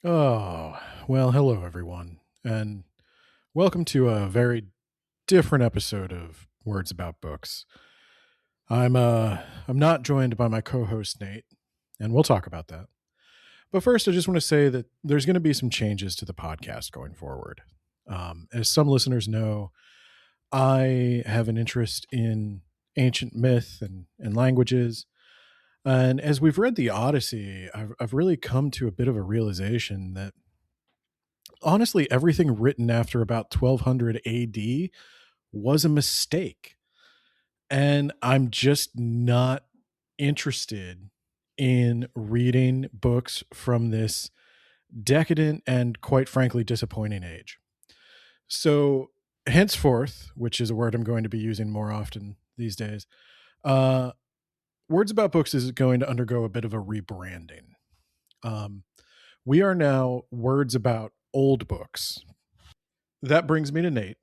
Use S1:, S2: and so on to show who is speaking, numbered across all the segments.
S1: Oh, well, hello everyone, and welcome to a very different episode of Words About Books. I'm not joined by my co-host Nate, and we'll talk about that. But first, I just want to say that there's going to be some changes to the podcast going forward. As some listeners know, I have an interest in ancient myth and languages. And as we've read the Odyssey, I've really come to a bit of a realization that honestly, everything written after about 1200 AD was a mistake. And I'm just not interested in reading books from this decadent and quite frankly disappointing age. So, henceforth, which is a word I'm going to be using more often these days, uh, Words About Books is going to undergo a bit of a rebranding. Um, we are now Words About Old Books. That brings me to Nate.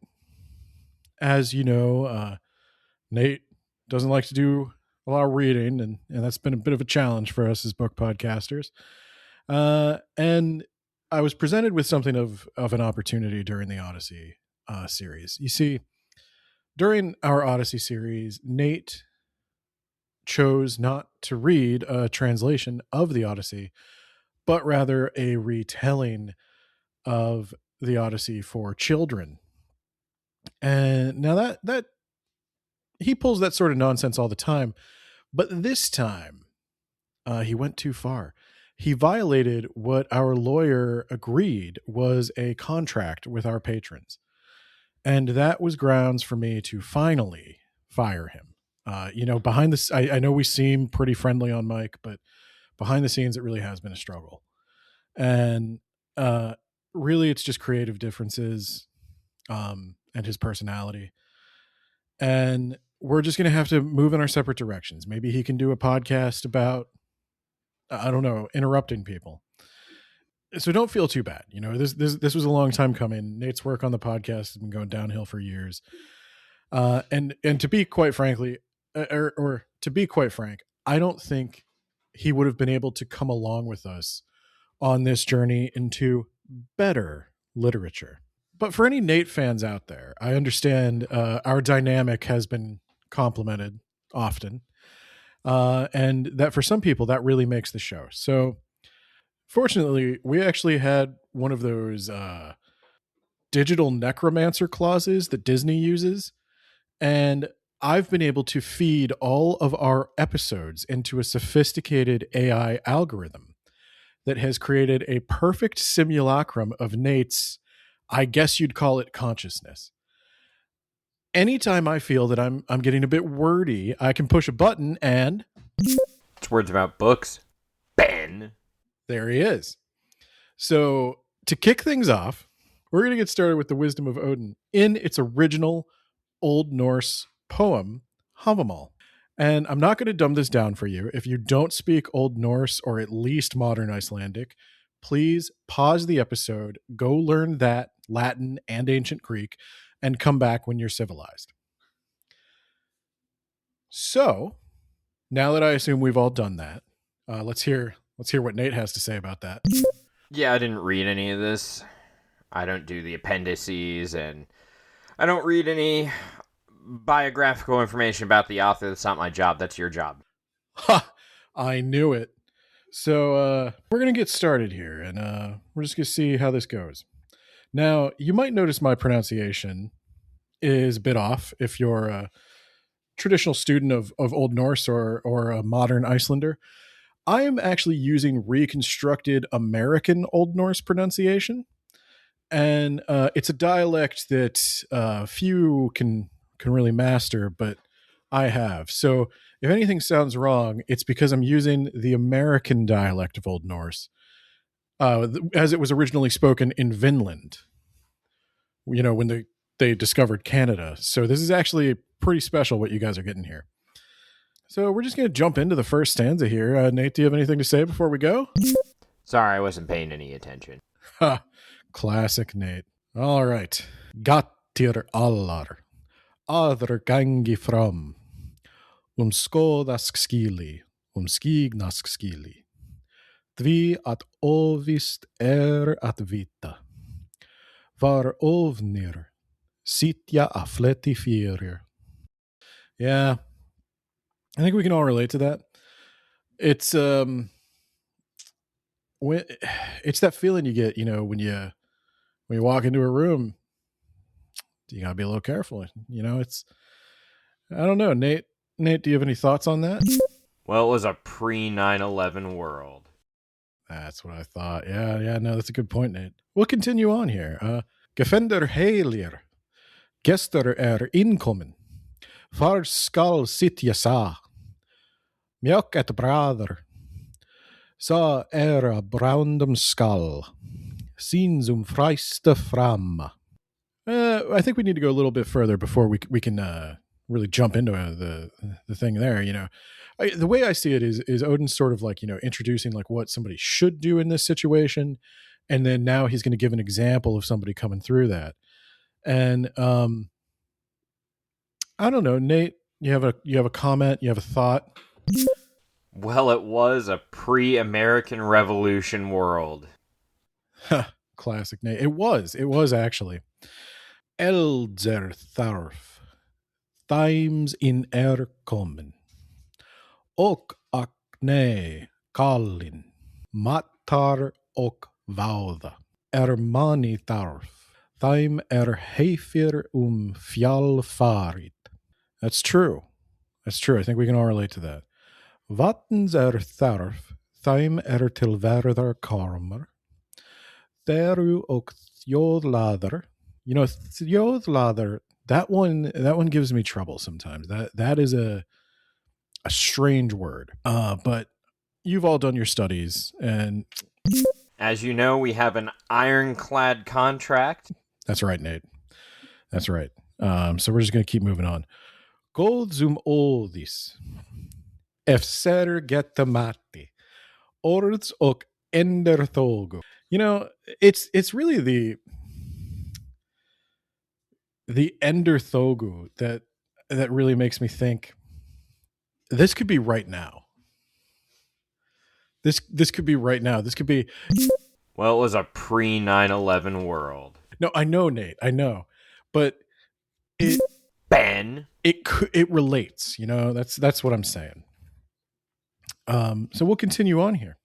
S1: As you know, Nate doesn't like to do a lot of reading, and that's been a bit of a challenge for us as book podcasters. And I was presented with something of an opportunity during the Odyssey series. You see, during our Odyssey series, Nate chose not to read a translation of the Odyssey, but rather a retelling of the Odyssey for children. And now that he pulls that sort of nonsense all the time, but this time he went too far. He violated what our lawyer agreed was a contract with our patrons. And that was grounds for me to finally fire him. Behind this, I know we seem pretty friendly on mic, but behind the scenes, it really has been a struggle. And really, it's just creative differences and his personality. And we're just going to have to move in our separate directions. Maybe he can do a podcast about, I don't know, interrupting people. So don't feel too bad. You know, this was a long time coming. Nate's work on the podcast has been going downhill for years. And to be quite frankly, or to be quite frank, I don't think he would have been able to come along with us on this journey into better literature. But for any Nate fans out there, I understand our dynamic has been complimented often, and that for some people that really makes the show. So fortunately, we actually had one of those digital necromancer clauses that Disney uses, and I've been able to feed all of our episodes into a sophisticated AI algorithm that has created a perfect simulacrum of Nate's, I guess you'd call it, consciousness. Anytime I feel that I'm getting a bit wordy, I can push a button and
S2: It's words about books. Ben.
S1: there he is. So to kick things off, we're going to get started with the wisdom of Odin in its original Old Norse poem, Havamal. And I'm not going to dumb this down for you. If you don't speak Old Norse or at least modern Icelandic, please pause the episode, go learn that Latin and ancient Greek, and come back when you're civilized. So, now that I assume we've all done that, let's hear what Nate has to say about that.
S2: Yeah, I didn't read any of this. I don't do the appendices, and I don't read any biographical information about the author. That's not my job. That's your job.
S1: Ha! I knew it. So we're gonna get started here, and we're just gonna see how this goes. Now, you might notice my pronunciation is a bit off if you're a traditional student of Old Norse or a modern Icelander. I am actually using reconstructed American Old Norse pronunciation, and it's a dialect that few can really master, but I have. So if anything sounds wrong, it's because I'm using the American dialect of Old Norse, as it was originally spoken in Vinland. You know, when they discovered Canada. So this is actually pretty special what you guys are getting here. So we're just going to jump into the first stanza here. Nate, do you have anything to say before we go?
S2: Sorry, I wasn't paying any attention.
S1: Ha! Classic Nate. All right. Gattir allar, aðr gangi fram, skoðask skili, skignask skili. Dvi att ovist att vita. Var ovnir. Sitja affletifier. Yeah, I think we can all relate to that. It's when it's that feeling you get, when you walk into a room, you gotta be a little careful. It's I don't know, Nate. Nate, do you have any thoughts on that?
S2: Well, it was a pre 9/11 world.
S1: That's what I thought. Yeah, no, that's a good point, Nate. We'll continue on here. Gefender Helier. Gester inkommen. Far skall sitja sa. Mjölk ett bröder. Sa braundum skall. Sin zum freiste framma. I think we need to go a little bit further before we can really jump into the thing there. The way I see it is Odin's sort of like introducing like what somebody should do in this situation, and then now he's going to give an example of somebody coming through that. And I don't know, Nate. You have a comment? You have a thought?
S2: Well, it was a pre-American Revolution world.
S1: Classic Nate. It was actually. Elder Tharf. Times in kommen. Och akne kallin. Mattar och vauda. Mani Tharf. Time heifir fjallfarit. That's true. That's true. I think we can all relate to that. Vattens tharf. Time till verder karmer. Theru och thjodlader. Thjodlader, that one gives me trouble sometimes. That is a strange word. But you've all done your studies, and
S2: as you know, we have an ironclad contract.
S1: That's right, Nate. That's right. So we're just going to keep moving on. Gold zum oldis. Efter gettamati. Ords och enderthogo. It's really the enderthogu that really makes me think this could be right now. This could be right now. This could be.
S2: Well, it was a pre 9/11 world.
S1: No, I know, Nate. I know, but
S2: Ben,
S1: it relates. That's what I'm saying. So we'll continue on here.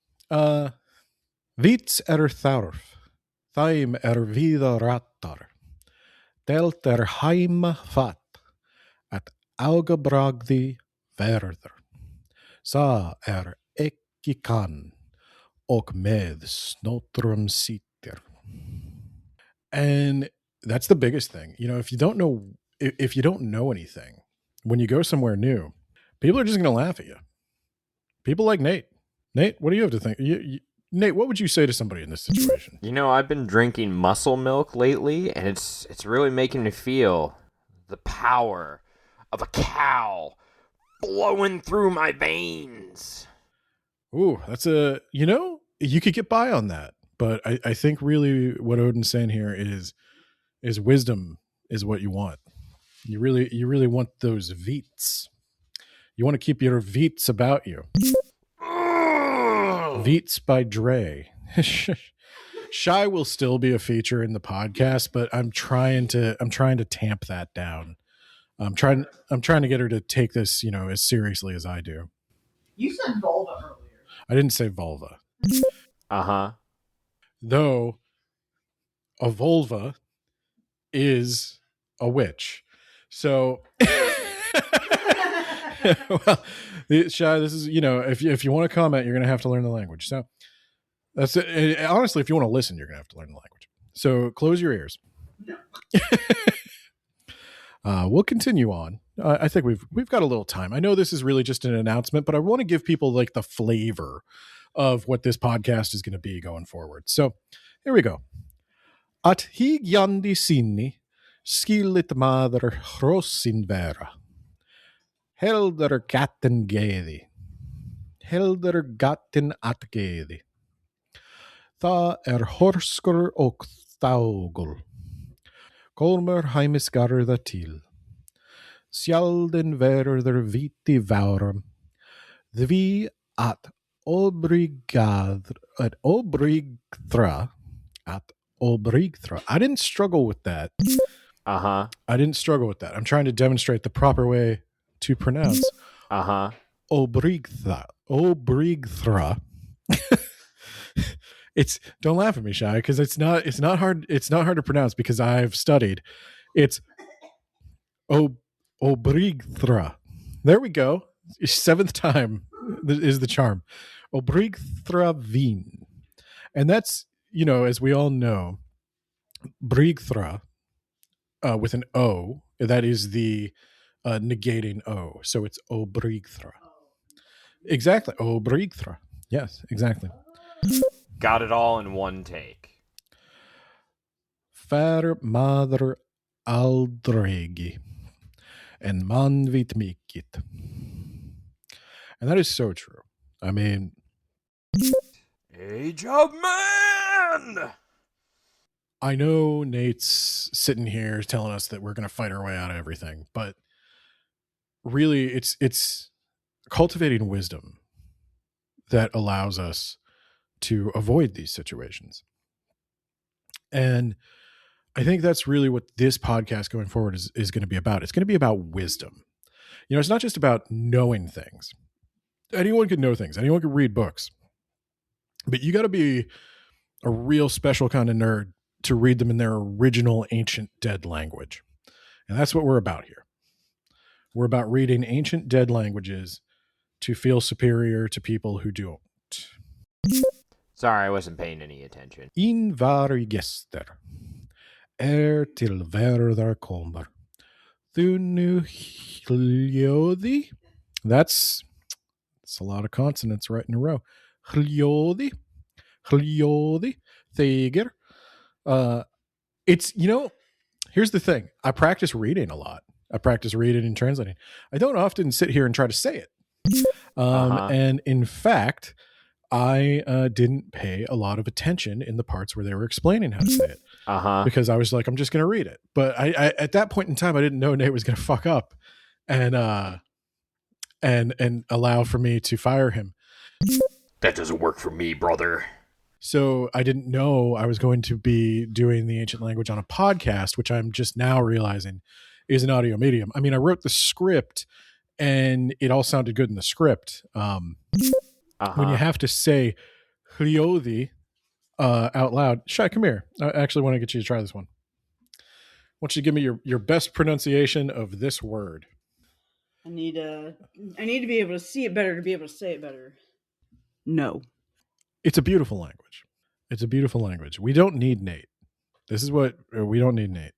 S1: Vits tharf, thaim vida rattar, delt heima fat, at augebragdi verder, sa ekki kan, och med snotrum sitter. And that's the biggest thing. If you don't know anything, when you go somewhere new, people are just going to laugh at you. People like Nate. Nate, what do you have to think? Nate, what would you say to somebody in this situation?
S2: I've been drinking muscle milk lately, and it's really making me feel the power of a cow flowing through my veins.
S1: Ooh, that's you could get by on that. But I think really what Odin's saying here is wisdom is what you want. You really want those veets. You want to keep your veets about you. Veets by Dre. Shy will still be a feature in the podcast, but I'm trying to tamp that down. I'm trying to get her to take this, as seriously as I do.
S3: You said vulva earlier.
S1: I didn't say vulva.
S2: Uh-huh.
S1: Though a vulva is a witch. So well, Shy, this is, if you want to comment, you're going to have to learn the language. So that's it. Honestly, if you want to listen, you're going to have to learn the language. So close your ears.
S3: No.
S1: We'll continue on. I think we've got a little time. I know this is really just an announcement, but I want to give people like the flavor of what this podcast is going to be going forward. So here we go. At hig yandi sinni, skillit mader hrossin vera. Helder gatten geði. Helder gatten at geði. Tha horskur og þágul. Kolmer heimisgarða til. Sjalden verður viti várum. Því at obrigado at obrigthra at obrigthra. I didn't struggle with that.
S2: Uh-huh.
S1: I didn't struggle with that. I'm trying to demonstrate the proper way to pronounce
S2: Uh-huh.
S1: obrigthra. Obrigthra. Don't laugh at me, Shy, because it's not hard to pronounce because I've studied. It's obrigthra. There we go. 7th time is the charm. Obrigthra vin. And that's, as we all know, brigthra with an O, that is the negating O. So it's obrigthra. Exactly. Obrigthra. Yes, exactly.
S2: Got it all in one take.
S1: Far madre aldregi and man vit mikit. And that is so true. I mean,
S2: Age of Man!
S1: I know Nate's sitting here telling us that we're going to fight our way out of everything, but really it's cultivating wisdom that allows us to avoid these situations. And I think that's really what this podcast going forward is going to be about. It's going to be about wisdom. It's not just about knowing things. Anyone can know things. Anyone can read books. But you got to be a real special kind of nerd to read them in their original ancient dead language. And that's what we're about here. We're about reading ancient dead languages to feel superior to people who don't.
S2: Sorry, I wasn't paying any attention.
S1: In var gester till verðar kommer. Þú nu hljóði. That's a lot of consonants right in a row. Hljóði þegar. It's, here's the thing. I practice reading a lot. I practice reading and translating. I don't often sit here and try to say it. And in fact, I didn't pay a lot of attention in the parts where they were explaining how to say it. Because I was like, I'm just going to read it. But I at that point in time, I didn't know Nate was going to fuck up and allow for me to fire him.
S2: That doesn't work for me, brother.
S1: So I didn't know I was going to be doing the ancient language on a podcast, which I'm just now realizing is an audio medium. I mean, I wrote the script and it all sounded good in the script. When you have to say Hliodi out loud. Shai, come here. I actually want to get you to try this one. I want you to give me your best pronunciation of this word.
S3: I need to be able to see it better to be able to say it better. No.
S1: It's a beautiful language. It's a beautiful language. We don't need Nate. We don't need Nate.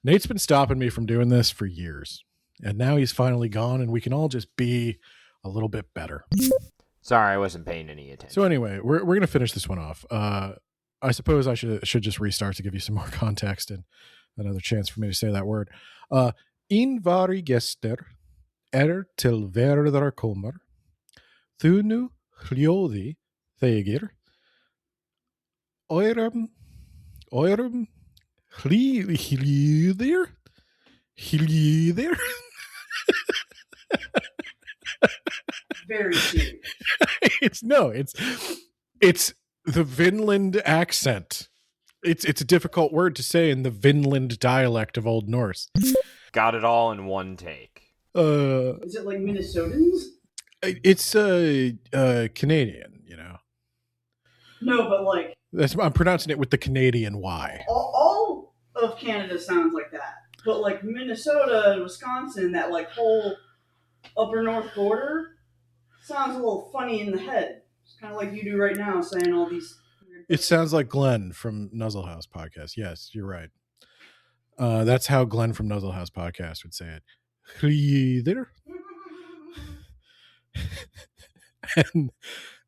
S1: Nate's been stopping me from doing this for years. And now he's finally gone and we can all just be a little bit better.
S2: Sorry, I wasn't paying any attention.
S1: So anyway, we're going to finish this one off. I suppose I should just restart to give you some more context and another chance for me to say that word. In vari gester till verðar kommer. Þú nu hljóði þegar Eurum hlýðir.
S3: Very serious.
S1: It's the Vinland accent. It's a difficult word to say in the Vinland dialect of Old Norse.
S2: Got it all in one take.
S3: Is it like Minnesotans?
S1: It's Canadian,
S3: No, but like
S1: I'm pronouncing it with the Canadian Y.
S3: all of Canada sounds like that. But like Minnesota and Wisconsin, that like whole upper north border sounds a little funny in the head. It's kind of like you do right now, saying all these.
S1: It sounds like Glenn from Nuzzle House Podcast. Yes, you're right. That's how Glenn from Nuzzle House Podcast would say it. Hlýðir.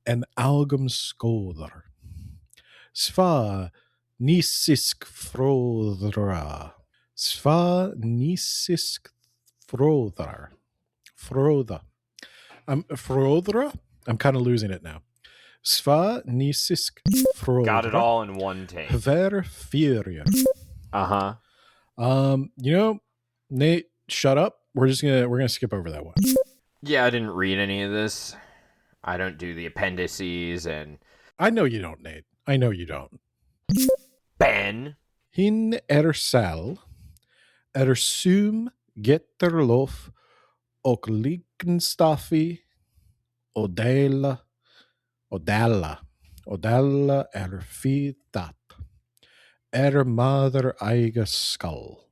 S1: and algum skóðar. Sva nísisk fróðra. Sva nísisk fróðar. Fróða. Fróðra? I'm kind of losing it now. Sva nísisk fróðra.
S2: Got it all in one take.
S1: Ver fyrir. Nate, shut up. We're gonna skip over that one.
S2: Yeah, I didn't read any of this. I don't do the appendices and
S1: I know you don't, Nate. I know you don't.
S2: Ben.
S1: Hin sal sum getterlof och likenstaffi odella fitat mother eiga skull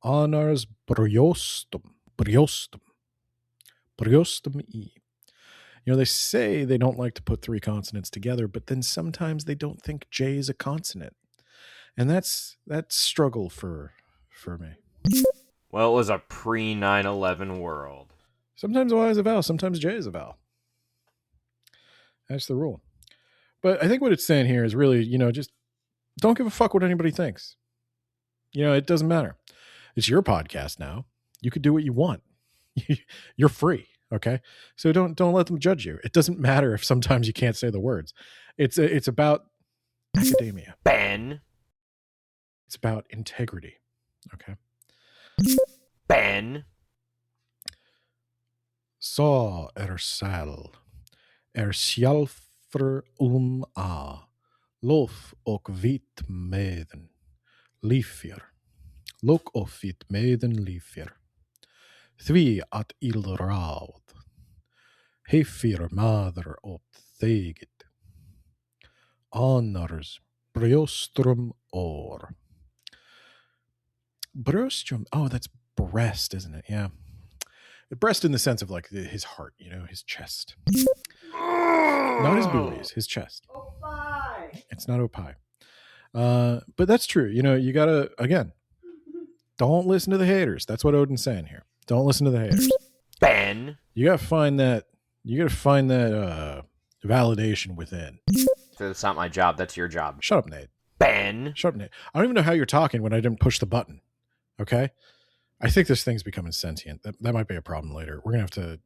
S1: honors briostum e. You know, they say they don't like to put three consonants together, but then sometimes they don't think J is a consonant. And that's struggle for me.
S2: Well, it was a pre 9/11 world.
S1: Sometimes Y is a vowel, sometimes J is a vowel. That's the rule. But I think what it's saying here is really, you know, just don't give a fuck what anybody thinks. You know, it doesn't matter. It's your podcast now. You could do what you want. You're free. Okay. So don't let them judge you. It doesn't matter if sometimes you can't say the words. It's about academia.
S2: Ben.
S1: It's about integrity. Okay.
S2: Ben.
S1: Sa sal själfr a lof och vit meden livfjer. Lok och vit meden livfjer. Thvi at ilraud. Hefir mader åt theget. Annars bröstrum or. Bröstrum. Oh, that's breast, isn't it? Yeah. Breast in the sense of like his heart, you know, his chest. Not his boobies, his chest.
S3: Opie.
S1: It's not opie. But that's true. You know, you gotta, again, don't listen to the haters. That's what Odin's saying here. Don't listen to the haters.
S2: Ben.
S1: You gotta find that validation within.
S2: That's not my job. That's your job.
S1: Shut up, Nate.
S2: Ben.
S1: Shut up, Nate. I don't even know how you're talking when I didn't push the button. Okay? I think this thing's becoming sentient. That might be a problem later. I'm gonna have to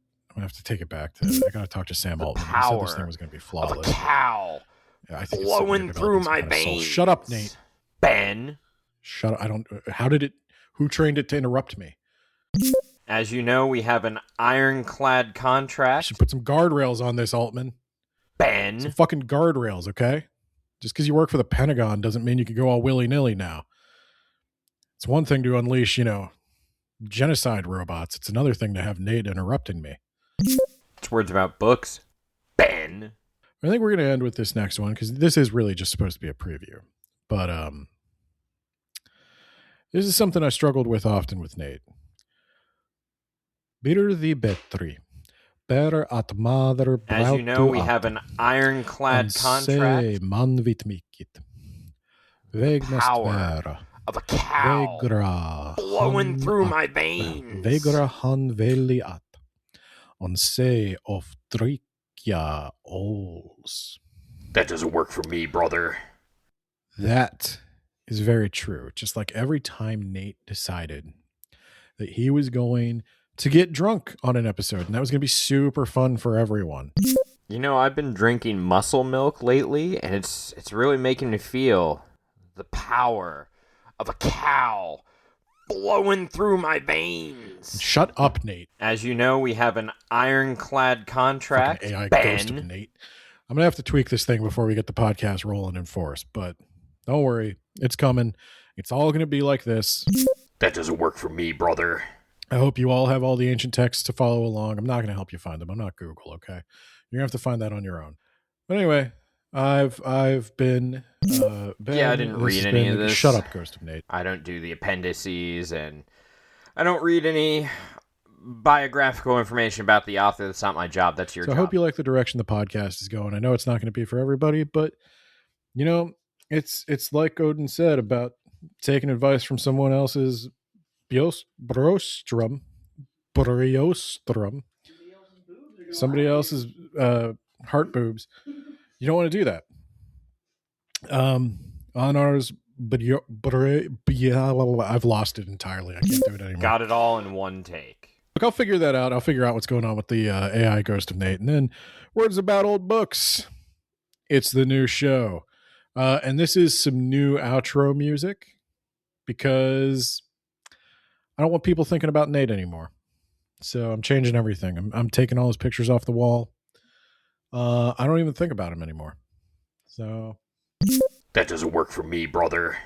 S1: take it back to. I gotta talk to Sam Altman. He said this thing was gonna be flawless.
S2: Of a cow.
S1: Yeah, I think
S2: Flowing through my veins.
S1: Shut up, Nate.
S2: Ben.
S1: Shut up. I don't. How did it? Who trained it to interrupt me?
S2: As you know, we have an ironclad
S1: I
S2: contract.
S1: should put some guardrails on this, Altman.
S2: Ben.
S1: Some fucking guardrails, okay? Just because you work for the Pentagon doesn't mean you can go all willy-nilly now. It's one thing to unleash, you know, genocide robots. It's another thing to have Nate interrupting me.
S2: It's words about books. Ben.
S1: I think we're going to end with this next one because this is really just supposed to be a preview. But this is something I struggled with often with Nate. Bitter the betri. Better at mother.
S2: As you know, we have an ironclad contract.
S1: Man vit mikit.
S2: Power of a cow flowing through my veins.
S1: Vegra han veli at. On say of drikja ols.
S2: That doesn't work for me, brother.
S1: That is very true. Just like every time Nate decided that he was going to get drunk on an episode, and that was going to be super fun for everyone.
S2: You know, I've been drinking muscle milk lately, and it's really making me feel the power of a cow flowing through my veins.
S1: Shut up, Nate.
S2: As you know, we have an ironclad contract.
S1: Fucking AI
S2: Ben.
S1: ghost of Nate. I'm going to have to tweak this thing before we get the podcast rolling in force, but don't worry. It's coming. It's all going to be like this.
S2: That doesn't work for me, brother.
S1: I hope you all have all the ancient texts to follow along. I'm not going to help you find them. I'm not Google, okay? You're going to have to find that on your own. But anyway, I've been Ben.
S2: Yeah, I didn't read any of this.
S1: Shut up, Ghost of Nate.
S2: I don't do the appendices, and I don't read any biographical information about the author. That's not my job. That's your job.
S1: I hope you like the direction the podcast is going. I know it's not going to be for everybody, but you know, it's like Odin said about taking advice from someone else's brostrum, somebody else's heart boobs. You don't want to do that. On ours, but I've lost it entirely. I can't do it anymore.
S2: Got it all in one take.
S1: Look, I'll figure that out. I'll figure out what's going on with the AI Ghost of Nate. And then words about old books. It's the new show. And this is some new outro music because I don't want people thinking about Nate anymore. So I'm changing everything. I'm taking all his pictures off the wall. I don't even think about him anymore. So
S2: That doesn't work for me, brother.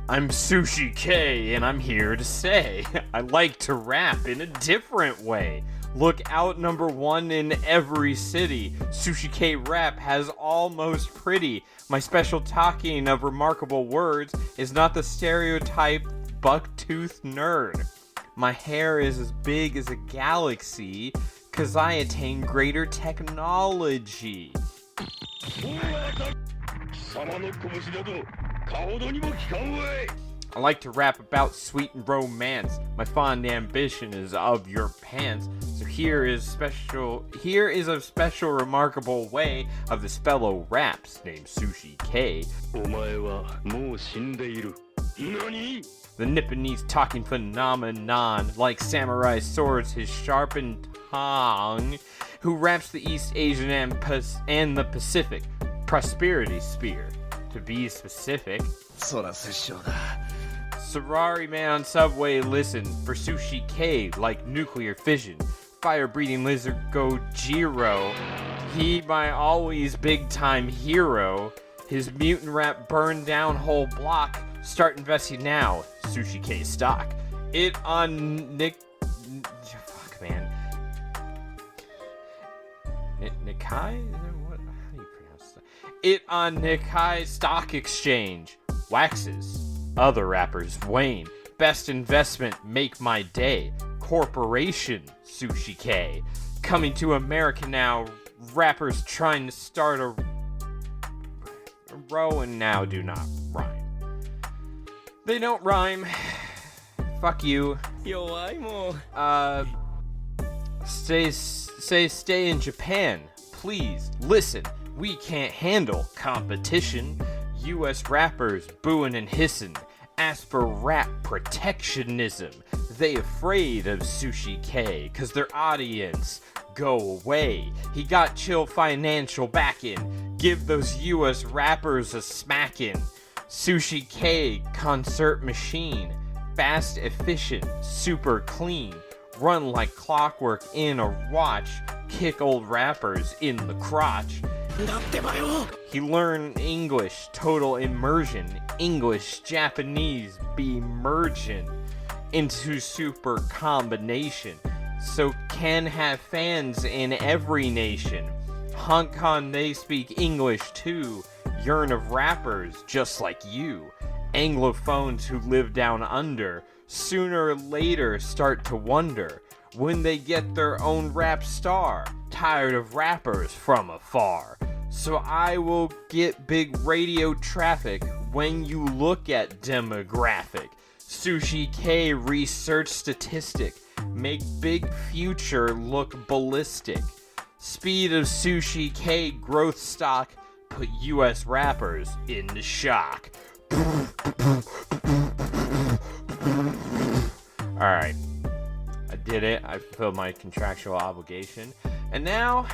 S2: I'm Sushi K, and I'm here to say I like to rap in a different way. Look out #1 in every city. Sushi K Rap has almost pretty. My special talking of remarkable words is not the stereotype buck-toothed nerd. My hair is as big as a galaxy, 'cause I attain greater technology. I like to rap about sweet romance. My fond ambition is of your pants. So here is a special remarkable way of this fellow raps named Sushi K. The Nipponese talking phenomenon, like samurai swords, his sharpened tongue, who raps the East Asian and the Pacific. Prosperity spear, to be specific. Sorari man on Subway, listen for Sushi K like nuclear fission. Fire-breathing lizard Gojiro. He my always big-time hero. His mutant rap burned down whole block. Start investing now. Sushi K stock. It on fuck man. Nikkei? What? How do you pronounce that? It on Nikkei Stock Exchange. Waxes. Other rappers wane. Best investment, make my day. Corporation, Sushi K. Coming to America now. Rappers trying to start a row and now do not rhyme. They don't rhyme. Fuck you. Stay in Japan. Please, listen. We can't handle competition. US rappers booing and hissing. Ask for rap protectionism. They afraid of Sushi K, 'cause their audience go away. He got chill financial backing. Give those US rappers a smacking. Sushi K, concert machine. Fast, efficient, super clean. Run like clockwork in a watch. Kick old rappers in the crotch. He learned English, total immersion. English, Japanese, be merging into super combination. So can have fans in every nation. Hong Kong, they speak English too. Yearn of rappers just like you. Anglophones who live down under sooner or later start to wonder when they get their own rap star. Tired of rappers from afar. So I will get big radio traffic when you look at demographic. Sushi K research statistic. Make big future look ballistic. Speed of Sushi K growth stock. Put US rappers into shock. Alright. I did it. I fulfilled my contractual obligation. And now